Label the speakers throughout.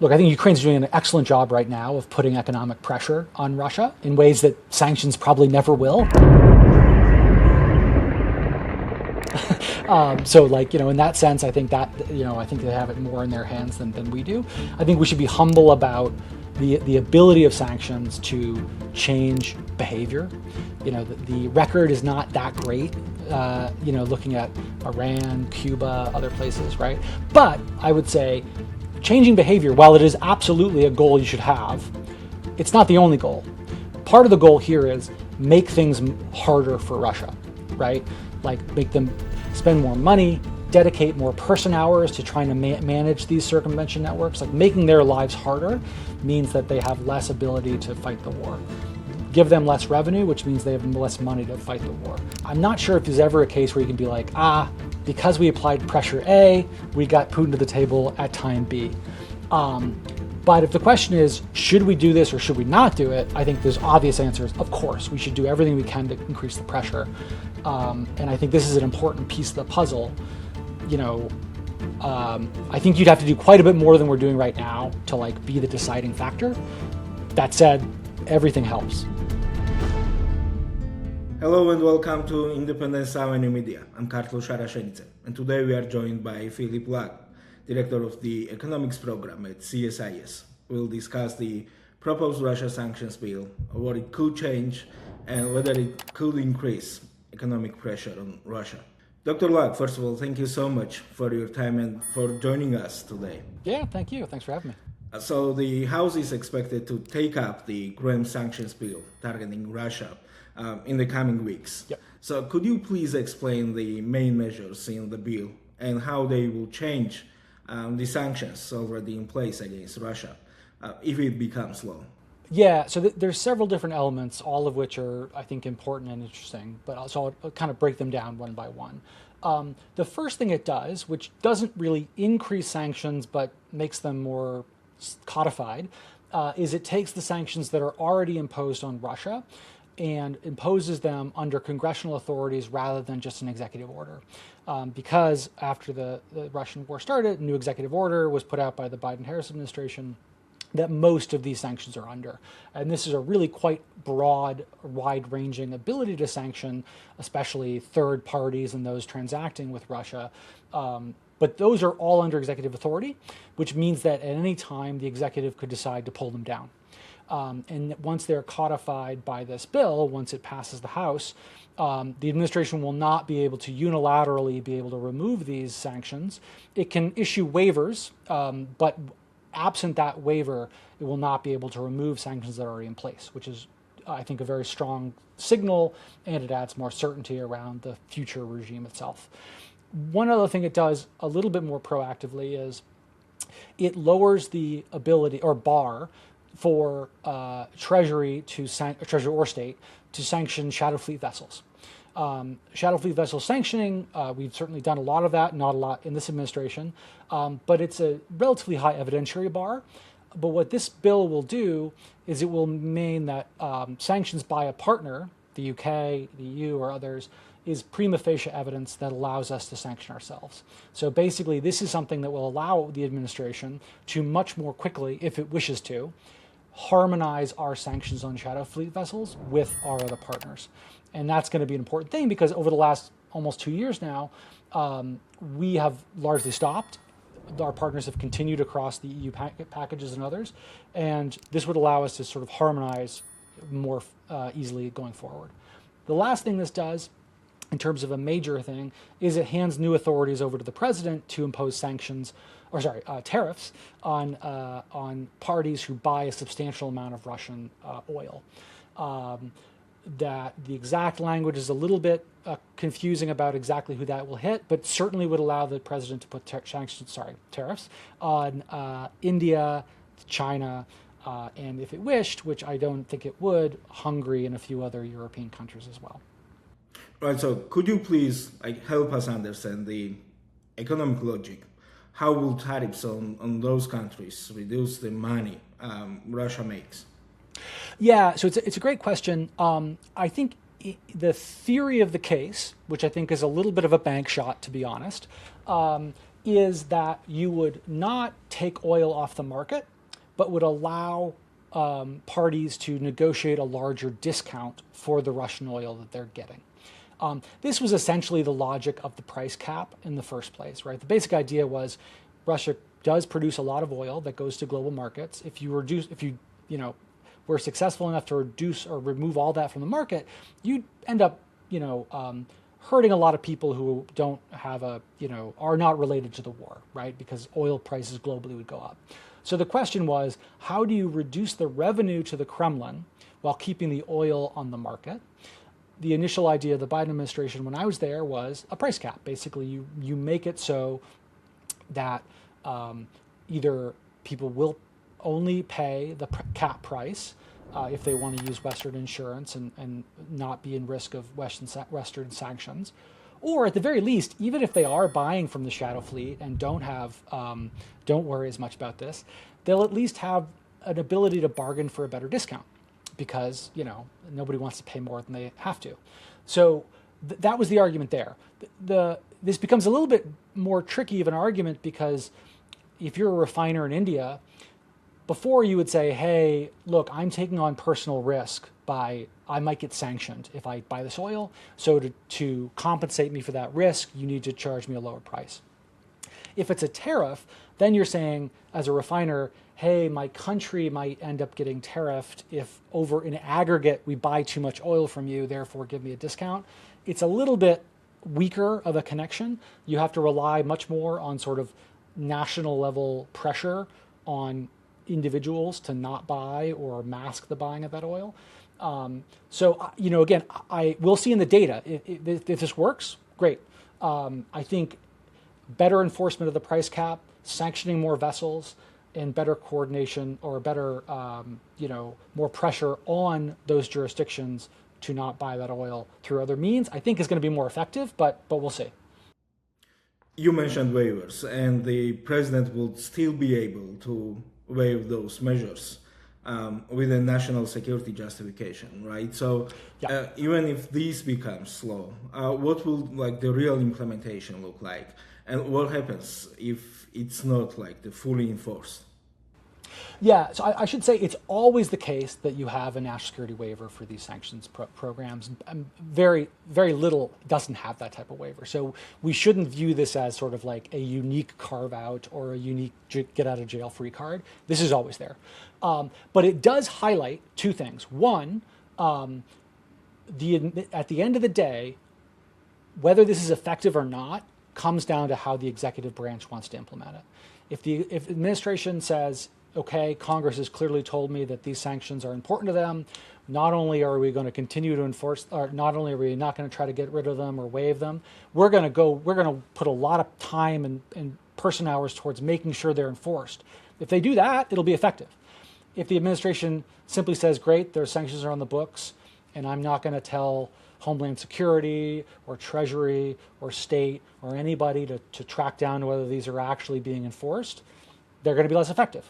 Speaker 1: Look, I think Ukraine's doing an excellent job right now of putting economic pressure on Russia in ways that sanctions probably never will. In that sense, I think I think they have it more in their hands than we do. I think we should be humble about the ability of sanctions to change behavior. The record is not that great, looking at Iran, Cuba, other places, right? But I would say changing behavior, while it is absolutely a goal you should have, it's not the only goal. Part of the goal here is make things harder for Russia, right? Like make them spend more money, dedicate more person hours to trying to manage these circumvention networks. Like making their lives harder means that they have less ability to fight the war. Give them less revenue, which means they have less money to fight the war. I'm not sure if there's ever a case where you can be like, because we applied pressure A, we got Putin to the table at time B. But if the question is, should we do this or should we not do it? I think there's obvious answers. Of course, we should do everything we can to increase the pressure. And I think this is an important piece of the puzzle. I think you'd have to do quite a bit more than we're doing right now to be the deciding factor. That said, everything helps.
Speaker 2: Hello and welcome to Independence Avenue Media. I'm Carlos Šarašenica, and today we are joined by Philip Lag, Director of the Economics Program at CSIS. We'll discuss the proposed Russia sanctions bill, what it could change, and whether it could increase economic pressure on Russia. Dr. Lag, first of all, thank you so much for your time and for joining us today.
Speaker 1: Yeah, thank you. Thanks for having me.
Speaker 2: So the House is expected to take up the Graham sanctions bill targeting Russia in the coming weeks.
Speaker 1: Yep.
Speaker 2: So could you please explain the main measures in the bill and how they will change the sanctions already in place against Russia if it becomes law?
Speaker 1: Yeah, so there's several different elements, all of which are, I think, important and interesting, but I'll kind of break them down one by one. The first thing it does, which doesn't really increase sanctions but makes them more codified, is it takes the sanctions that are already imposed on Russia and imposes them under congressional authorities rather than just an executive order. Because after the Russian war started, a new executive order was put out by the Biden-Harris administration that most of these sanctions are under. And this is a really quite broad, wide-ranging ability to sanction, especially third parties and those transacting with Russia. But those are all under executive authority, which means that at any time the executive could decide to pull them down. And once they're codified by this bill, once it passes the House, the administration will not be able to unilaterally be able to remove these sanctions. It can issue waivers, but absent that waiver, it will not be able to remove sanctions that are already in place, which is, I think, a very strong signal, and it adds more certainty around the future regime itself. One other thing it does a little bit more proactively is it lowers the ability or bar for Treasury or state to sanction shadow fleet vessels. Shadow fleet vessel sanctioning, we've certainly done a lot of that, not a lot in this administration, but it's a relatively high evidentiary bar. But what this bill will do is it will mean that sanctions by a partner, the UK, the EU, or others, is prima facie evidence that allows us to sanction ourselves. So basically, this is something that will allow the administration to much more quickly, if it wishes to, harmonize our sanctions on shadow fleet vessels with our other partners. And that's going to be an important thing because over the last almost 2 years now, we have largely stopped. Our partners have continued across the EU packages and others. And this would allow us to sort of harmonize more easily going forward. The last thing this does, in terms of a major thing, is it hands new authorities over to the president to impose tariffs on parties who buy a substantial amount of Russian oil. That the exact language is a little bit confusing about exactly who that will hit, but certainly would allow the president to put tariffs on India, China, and if it wished, which I don't think it would, Hungary and a few other European countries as well.
Speaker 2: Right, so could you please help us understand the economic logic? How will tariffs on those countries reduce the money Russia makes?
Speaker 1: Yeah, so it's a great question. I think the theory of the case, which I think is a little bit of a bank shot, to be honest, is that you would not take oil off the market, but would allow parties to negotiate a larger discount for the Russian oil that they're getting. This was essentially the logic of the price cap in the first place, right? The basic idea was Russia does produce a lot of oil that goes to global markets. If you were successful enough to reduce or remove all that from the market, you'd end up, hurting a lot of people who don't have are not related to the war, right? Because oil prices globally would go up. So the question was, how do you reduce the revenue to the Kremlin while keeping the oil on the market? The initial idea of the Biden administration when I was there was a price cap. Basically, you make it so that either people will only pay the cap price if they want to use Western insurance and not be in risk of Western sanctions, or at the very least, even if they are buying from the shadow fleet and don't worry as much about this, they'll at least have an ability to bargain for a better discount because nobody wants to pay more than they have to. So that was the argument there. This becomes a little bit more tricky of an argument because if you're a refiner in India, before you would say, hey, look, I'm taking on personal risk I might get sanctioned if I buy this oil. So to compensate me for that risk, you need to charge me a lower price. If it's a tariff, then you're saying as a refiner, hey, my country might end up getting tariffed if over in aggregate we buy too much oil from you, therefore give me a discount. It's a little bit weaker of a connection. You have to rely much more on sort of national level pressure on individuals to not buy or mask the buying of that oil. Again, we'll see in the data. If this works, great. I think better enforcement of the price cap, sanctioning more vessels, and better coordination or better, more pressure on those jurisdictions to not buy that oil through other means, I think is going to be more effective, but we'll see.
Speaker 2: You mentioned waivers, and the president will still be able to waive those measures with a national security justification, right? So
Speaker 1: yeah.
Speaker 2: Even if this becomes law, what will the real implementation look like? And what happens if it's not fully enforced?
Speaker 1: Yeah, so I should say it's always the case that you have a national security waiver for these sanctions programs. Very, very little doesn't have that type of waiver. So we shouldn't view this as sort of like a unique carve out or a unique get out of jail free card. This is always there. But it does highlight two things. One, at the end of the day, whether this is effective or not comes down to how the executive branch wants to implement it. If the administration says, okay, Congress has clearly told me that these sanctions are important to them. Not only are we going to continue to enforce, or not only are we not going to try to get rid of them or waive them, we're going to put a lot of time and person hours towards making sure they're enforced. If they do that, it'll be effective. If the administration simply says, great, their sanctions are on the books, and I'm not going to tell Homeland Security or Treasury or State or anybody to track down whether these are actually being enforced, they're going to be less effective.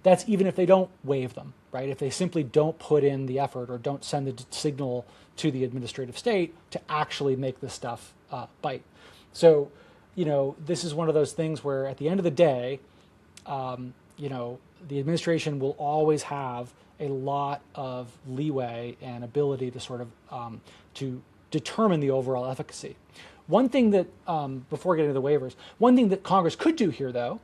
Speaker 1: That's even if they don't waive them, right? If they simply don't put in the effort or don't send the signal to the administrative state to actually make this stuff bite. So, this is one of those things where at the end of the day, the administration will always have a lot of leeway and ability to sort of to determine the overall efficacy. One thing that, before getting to the waivers, one thing that Congress could do here, though,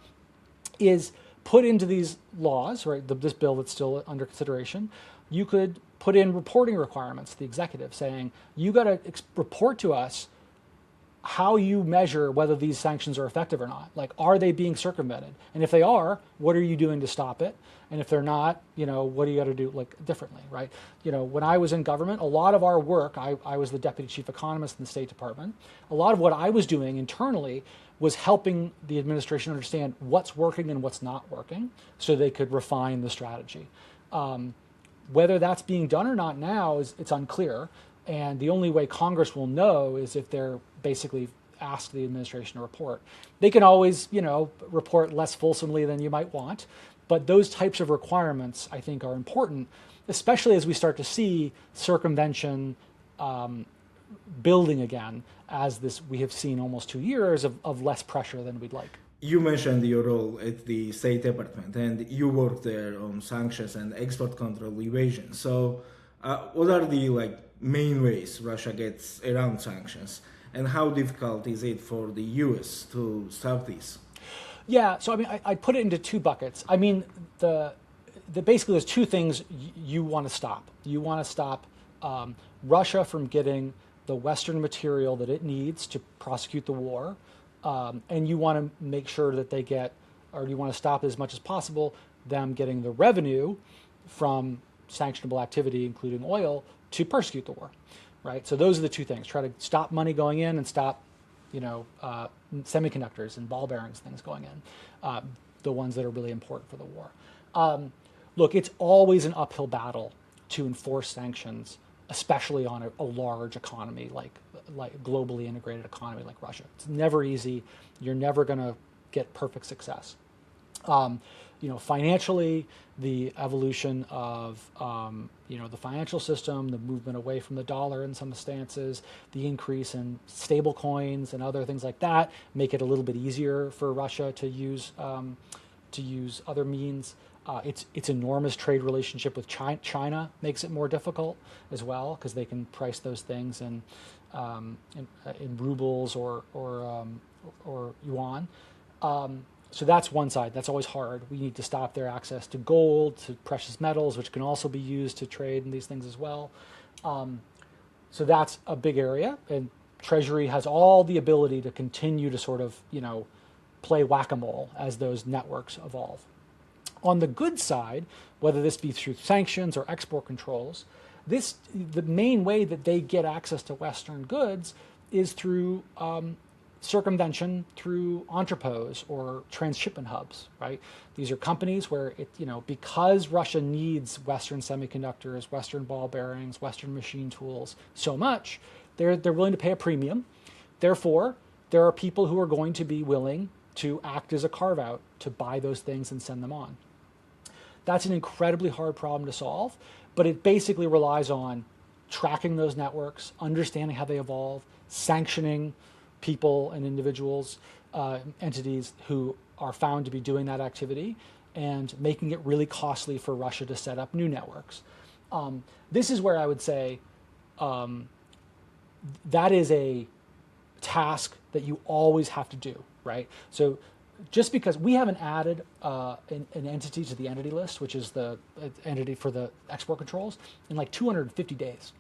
Speaker 1: is put into these laws, right, this bill that's still under consideration, you could put in reporting requirements to the executive saying, you got to report to us how you measure whether these sanctions are effective or not. Are they being circumvented? And if they are, what are you doing to stop it? And if they're not, what do you got to do differently, right? When I was in government, a lot of our work, I was the deputy chief economist in the State Department. A lot of what I was doing internally was helping the administration understand what's working and what's not working so they could refine the strategy. Whether that's being done or not now it's unclear. And the only way Congress will know is if they're basically asked the administration to report. They can always, report less fulsomely than you might want. But those types of requirements, I think, are important, especially as we start to see circumvention building again as we have seen almost 2 years of less pressure than we'd like.
Speaker 2: You mentioned your role at the State Department, and you work there on sanctions and export control evasion. So, what are the main ways Russia gets around sanctions, and how difficult is it for the U.S. to stop these?
Speaker 1: Yeah, so I mean, I put it into two buckets. I mean, basically there's two things you want to stop. You want to stop Russia from getting the Western material that it needs to prosecute the war, and you want to make sure that they get, or you want to stop as much as possible them getting the revenue from sanctionable activity, including oil, to persecute the war, right? So those are the two things. Try to stop money going in and stop, semiconductors and ball bearings, things going in, the ones that are really important for the war. Look, it's always an uphill battle to enforce sanctions, especially on a large economy like globally integrated economy like Russia. It's never easy. You're never going to get perfect success. Financially, the evolution of the financial system, the movement away from the dollar in some stances, the increase in stable coins and other things like that make it a little bit easier for Russia to use other means. Its enormous trade relationship with China makes it more difficult as well, because they can price those things in rubles or yuan. So that's one side. That's always hard. We need to stop their access to gold, to precious metals, which can also be used to trade in these things as well. So that's a big area, and Treasury has all the ability to continue to sort of play whack-a-mole as those networks evolve. On the good side, whether this be through sanctions or export controls, the main way that they get access to Western goods is through circumvention, through entrepôts or transshipment hubs, right? These are companies where because Russia needs Western semiconductors, Western ball bearings, Western machine tools so much, they're willing to pay a premium. Therefore, there are people who are going to be willing to act as a carve-out to buy those things and send them on. That's an incredibly hard problem to solve, but it basically relies on tracking those networks, understanding how they evolve, sanctioning people and individuals, entities who are found to be doing that activity, and making it really costly for Russia to set up new networks. This is where I would say that is a task that you always have to do, right? So just because we haven't added an entity to the entity list, which is the entity for the export controls, in 250 days.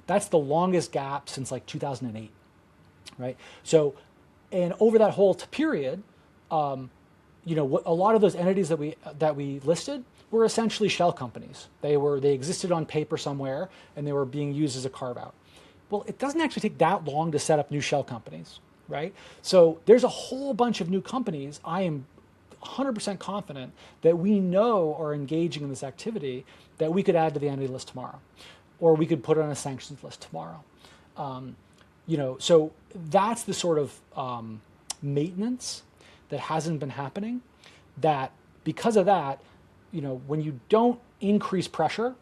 Speaker 1: That's the longest gap since 2008, right? So, and over that whole period, a lot of those entities that we listed were essentially shell companies. They existed on paper somewhere, and they were being used as a carve-out. Well, it doesn't actually take that long to set up new shell companies, right? So there's a whole bunch of new companies I am 100% confident that we know are engaging in this activity that we could add to the entity list tomorrow, or we could put it on a sanctions list tomorrow. So that's the sort of maintenance that hasn't been happening, that because of that, when you don't increase pressure,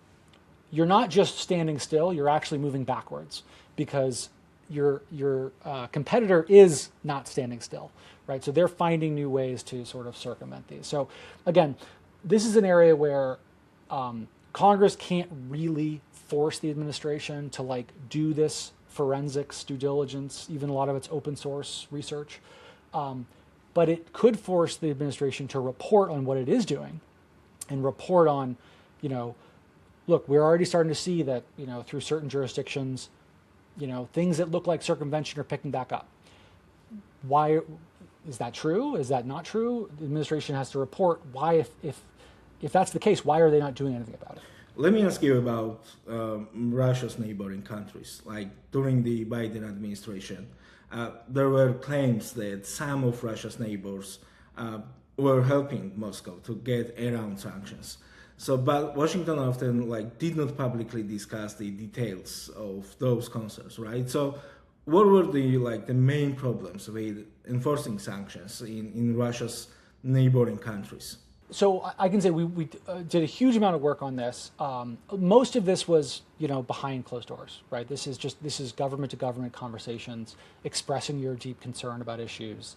Speaker 1: you're not just standing still, you're actually moving backwards, because your competitor is not standing still, right? So they're finding new ways to sort of circumvent these. So again, this is an area where Congress can't really force the administration to do this forensics, due diligence, even a lot of it's open source research. But it could force the administration to report on what it is doing, and report on, look, we're already starting to see that, through certain jurisdictions, things that look like circumvention are picking back up. Why is that true? Is that not true? The administration has to report why, if that's the case, why are they not doing anything about it?
Speaker 2: Let me ask you about Russia's neighboring countries. During the Biden administration, there were claims that some of Russia's neighbors were helping Moscow to get around sanctions. So, but Washington often did not publicly discuss the details of those concerns, right? So, what were the main problems with enforcing sanctions in Russia's neighboring countries?
Speaker 1: So I can say we did a huge amount of work on this. Most of this was, behind closed doors, right? This is government to government conversations, expressing your deep concern about issues,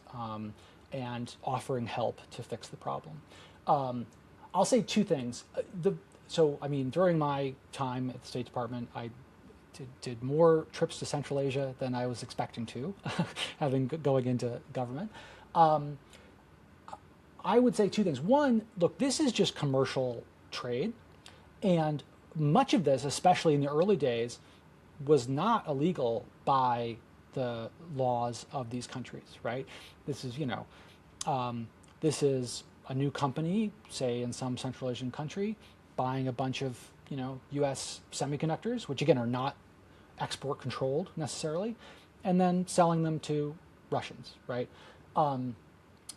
Speaker 1: and offering help to fix the problem. I'll say two things. During my time at the State Department, I did more trips to Central Asia than I was expecting to, going into government. I would say two things. One, look, this is just commercial trade, and much of this, especially in the early days, was not illegal by the laws of these countries, right? This is, this is a new company, say in some Central Asian country, buying a bunch of, U.S. semiconductors, which again are not export controlled necessarily, and then selling them to Russians, right?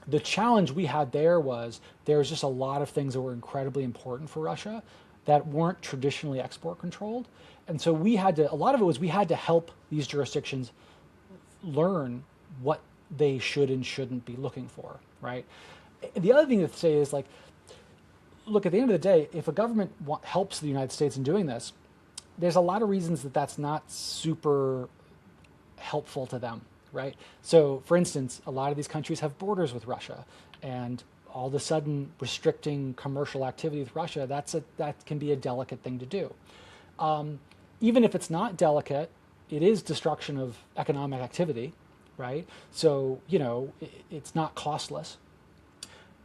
Speaker 1: The challenge we had there was just a lot of things that were incredibly important for Russia that weren't traditionally export controlled. And so we had to help these jurisdictions learn what they should and shouldn't be looking for, right? The other thing to say is look, at the end of the day, if a government helps the United States in doing this, there's a lot of reasons that that's not super helpful to them, right? So, for instance, a lot of these countries have borders with Russia, and all of a sudden restricting commercial activity with Russia, that can be a delicate thing to do. Even if it's not delicate, it is destruction of economic activity, right? So, it's not costless.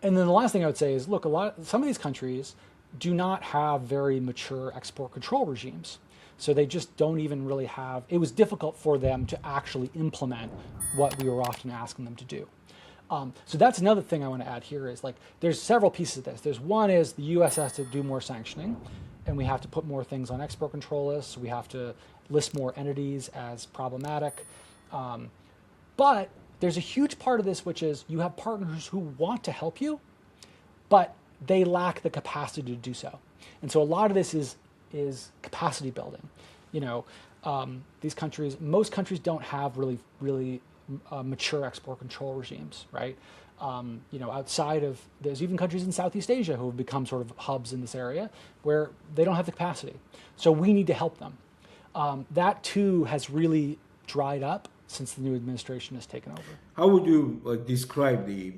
Speaker 1: And then the last thing I would say is, look, some of these countries do not have very mature export control regimes. So they just don't even really have, it was difficult for them to actually implement what we were often asking them to do. So that's another thing I want to add here is there's several pieces of this. There's one is the US has to do more sanctioning, and we have to put more things on export control lists. We have to list more entities as problematic. But there's a huge part of this, which is you have partners who want to help you, but they lack the capacity to do so. And so a lot of this is capacity building. These countries, most countries don't have really mature export control regimes, right? Outside of, there's even countries in Southeast Asia who have become sort of hubs in this area where they don't have the capacity. So we need to help them. That too has really dried up since the new administration has taken over.
Speaker 2: How would you describe the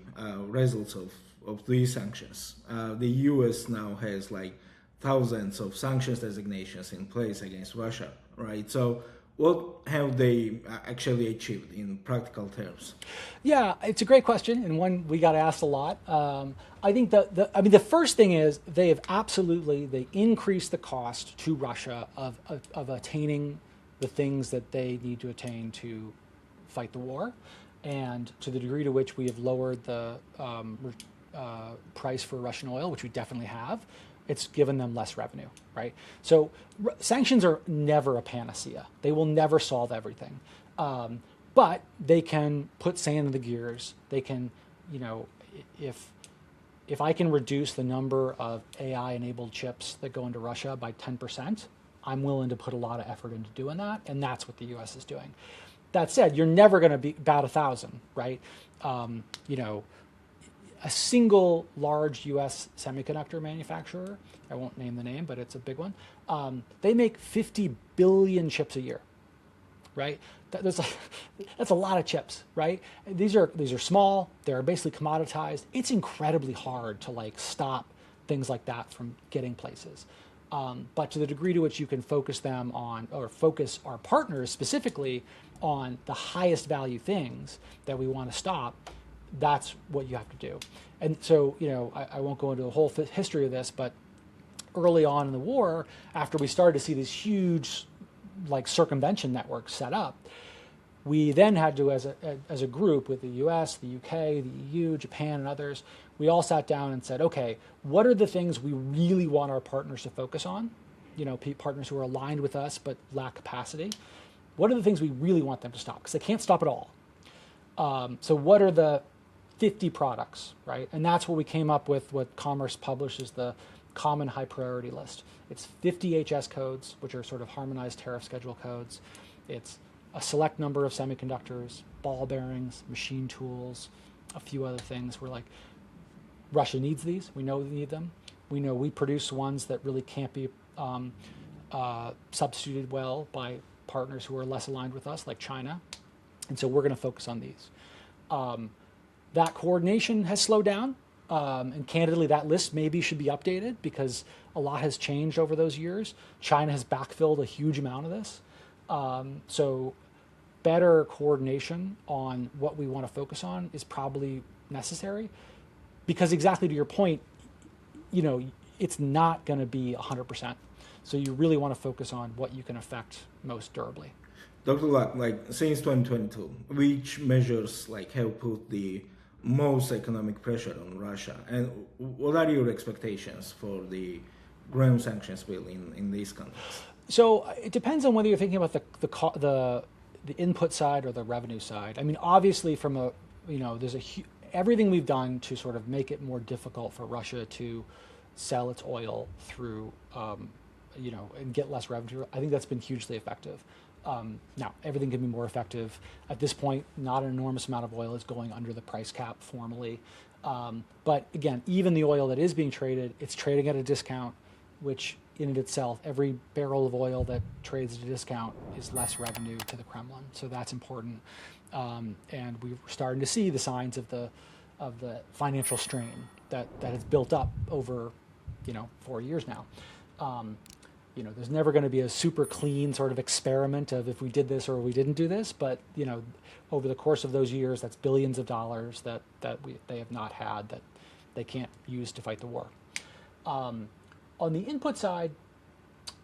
Speaker 2: results of these sanctions? The US now has thousands of sanctions designations in place against Russia, right? So what have they actually achieved in practical terms?
Speaker 1: Yeah, it's a great question, and one we got asked a lot. I think the first thing is they increased the cost to Russia of attaining the things that they need to attain to fight the war, and to the degree to which we have lowered the price for Russian oil, which we definitely have, it's given them less revenue, right? So sanctions are never a panacea. They will never solve everything. But they can put sand in the gears. They can, if I can reduce the number of AI-enabled chips that go into Russia by 10%, I'm willing to put a lot of effort into doing that, and that's what the U.S. is doing. That said, you're never going to bat 1,000, right? A single large U.S. semiconductor manufacturer, I won't name the name, but it's a big one, they make 50 billion chips a year, right? That's a lot of chips, right? These are small, they're basically commoditized. It's incredibly hard to stop things like that from getting places. But to the degree to which you can focus them on, or focus our partners specifically on the highest value things that we want to stop, that's what you have to do. And so, I won't go into the whole history of this, but early on in the war, after we started to see these huge circumvention networks set up, we then had to, as a group with the US, the UK, the EU, Japan, and others, we all sat down and said, okay, what are the things we really want our partners to focus on? Partners who are aligned with us but lack capacity. What are the things we really want them to stop? Because they can't stop it all. So what are the 50 products, right? And that's what we came up with, what Commerce publishes, the Common High Priority List. It's 50 HS codes, which are sort of harmonized tariff schedule codes. It's a select number of semiconductors, ball bearings, machine tools, a few other things. We're Russia needs these. We know we need them. We know we produce ones that really can't be substituted well by partners who are less aligned with us, like China. And so we're going to focus on these. That coordination has slowed down. And candidly, that list maybe should be updated because a lot has changed over those years. China has backfilled a huge amount of this. So better coordination on what we want to focus on is probably necessary because exactly to your point, it's not going to be 100%. So you really want to focus on what you can affect most durably.
Speaker 2: Dr. Luck, since 2022, which measures have put the most economic pressure on Russia, and what are your expectations for the grand sanctions bill in these countries?
Speaker 1: So it depends on whether you're thinking about the input side or the revenue side. I mean, obviously, from there's everything we've done to sort of make it more difficult for Russia to sell its oil through, and get less revenue. I think that's been hugely effective. Now, everything can be more effective. At this point, not an enormous amount of oil is going under the price cap formally. But again, even the oil that is being traded, it's trading at a discount, which in and of itself, every barrel of oil that trades at a discount is less revenue to the Kremlin. So that's important. And we're starting to see the signs of the financial strain that has built up over, 4 years now. There's never going to be a super clean sort of experiment of if we did this or we didn't do this, but over the course of those years, that's billions of dollars that they have not had that they can't use to fight the war. On the input side,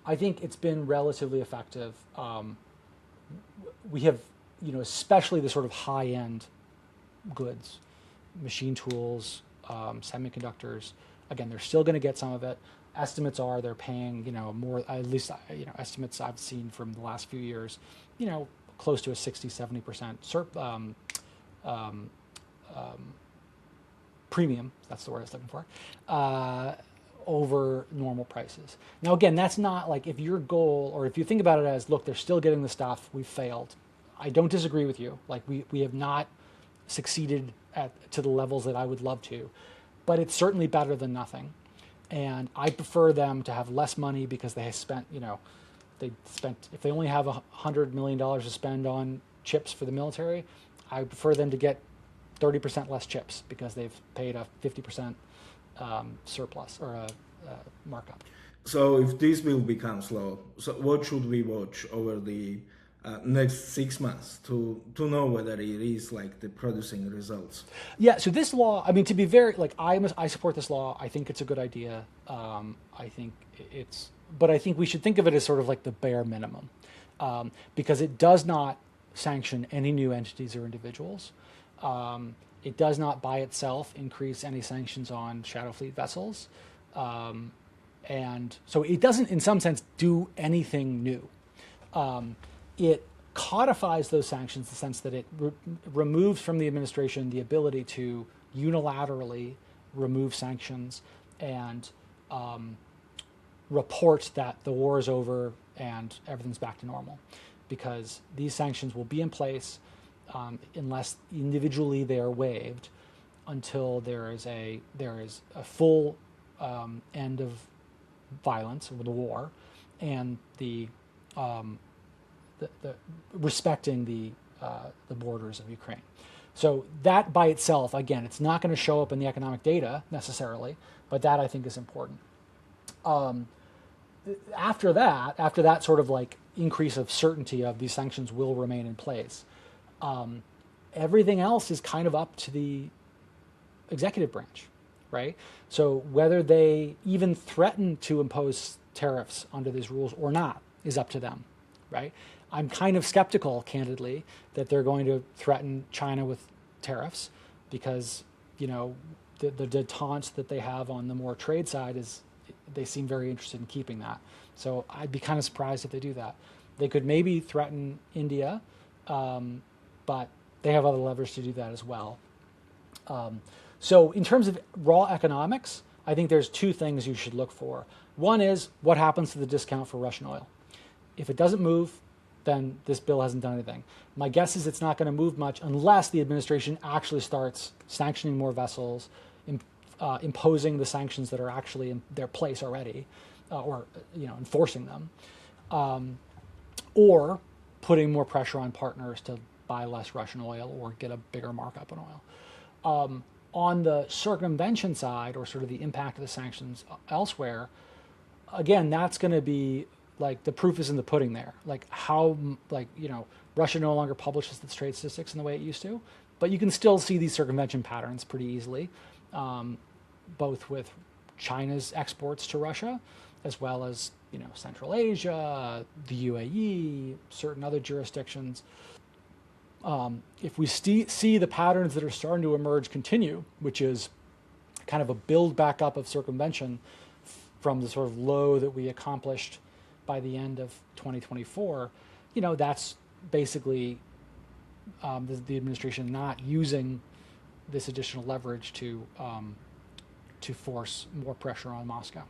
Speaker 1: I think it's been relatively effective. We have, especially the sort of high-end goods, machine tools, semiconductors. Again, they're still going to get some of it. Estimates are they're paying, more, at least, estimates I've seen from the last few years, close to a 60-70% premium, that's the word I was looking for, over normal prices. Now, again, that's not like if your goal, or if you think about it as, look, they're still getting the stuff, we've failed. I don't disagree with you. Like we have not succeeded to the levels that I would love to, but it's certainly better than nothing. And I prefer them to have less money because they spent, if they only have $100 million to spend on chips for the military, I prefer them to get 30% less chips because they've paid a 50% surplus or a markup.
Speaker 2: So if this bill becomes law, so what should we watch over the next 6 months to know whether it is the producing results?
Speaker 1: Yeah, so this law, I mean, to be very, I support this law. I think it's a good idea. But I think we should think of it as sort of like the bare minimum because it does not sanction any new entities or individuals. It does not by itself increase any sanctions on shadow fleet vessels. And so it doesn't, in some sense, do anything new. It codifies those sanctions in the sense that it removes from the administration the ability to unilaterally remove sanctions and report that the war is over and everything's back to normal, because these sanctions will be in place unless individually they are waived until there is a full end of violence or the war and the respecting the borders of Ukraine. So that by itself, again, it's not going to show up in the economic data necessarily, but that I think is important. After that sort of increase of certainty of these sanctions will remain in place, everything else is kind of up to the executive branch, right? So whether they even threaten to impose tariffs under these rules or not is up to them, right? I'm kind of skeptical, candidly, that they're going to threaten China with tariffs because, the detente that they have on the more trade side is, they seem very interested in keeping that. So I'd be kind of surprised if they do that. They could maybe threaten India, but they have other levers to do that as well. So in terms of raw economics, I think there's two things you should look for. One is what happens to the discount for Russian oil. If it doesn't move, then this bill hasn't done anything. My guess is it's not going to move much unless the administration actually starts sanctioning more vessels, imposing the sanctions that are actually in their place already, or enforcing them, or putting more pressure on partners to buy less Russian oil or get a bigger markup on oil. On the circumvention side, or sort of the impact of the sanctions elsewhere, again, that's going to be like the proof is in the pudding there. Like how, Russia no longer publishes its trade statistics in the way it used to, but you can still see these circumvention patterns pretty easily, both with China's exports to Russia, as well as Central Asia, the UAE, certain other jurisdictions. If we see the patterns that are starting to emerge continue, which is kind of a build back up of circumvention from the sort of low that we accomplished by the end of 2024, that's basically the administration not using this additional leverage to force more pressure on Moscow.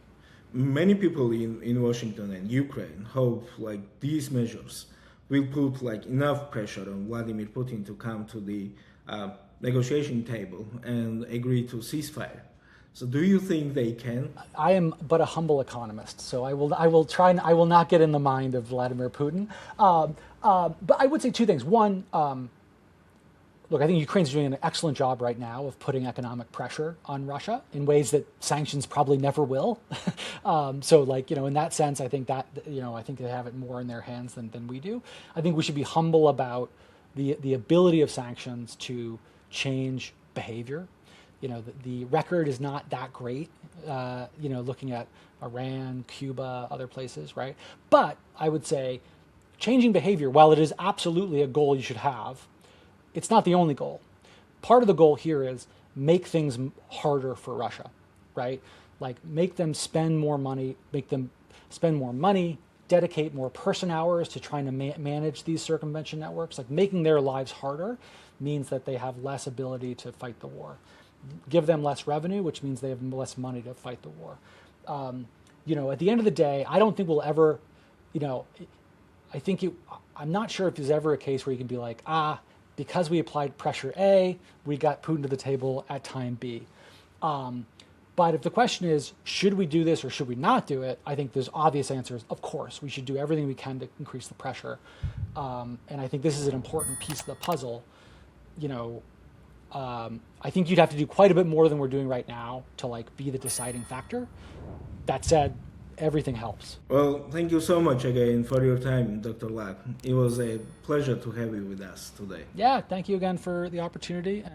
Speaker 2: Many people in Washington and Ukraine hope like these measures will put like enough pressure on Vladimir Putin to come to the negotiation table and agree to ceasefire. So do you think they can?
Speaker 1: I am but a humble economist, so I will try and I will not get in the mind of Vladimir Putin. But I would say two things. One, look, I think Ukraine's doing an excellent job right now of putting economic pressure on Russia in ways that sanctions probably never will. So in that sense, I think that, I think they have it more in their hands than we do. I think we should be humble about the ability of sanctions to change behavior. The record is not that great, looking at Iran, Cuba, other places, right? But I would say changing behavior, while it is absolutely a goal you should have, it's not the only goal. Part of the goal here is make things harder for Russia, right? Like make them spend more money, dedicate more person hours to trying to manage these circumvention networks. Like making their lives harder means that they have less ability to fight the war. Give them less revenue, which means they have less money to fight the war. At the end of the day, I don't think we'll ever, I'm not sure if there's ever a case where you can be like, because we applied pressure A, we got Putin to the table at time B. But if the question is, should we do this or should we not do it? I think there's obvious answers. Of course, we should do everything we can to increase the pressure. And I think this is an important piece of the puzzle. I think you'd have to do quite a bit more than we're doing right now to be the deciding factor. That said, everything helps.
Speaker 2: Well, thank you so much again for your time, Dr. Lack. It was a pleasure to have you with us today.
Speaker 1: Yeah, thank you again for the opportunity. And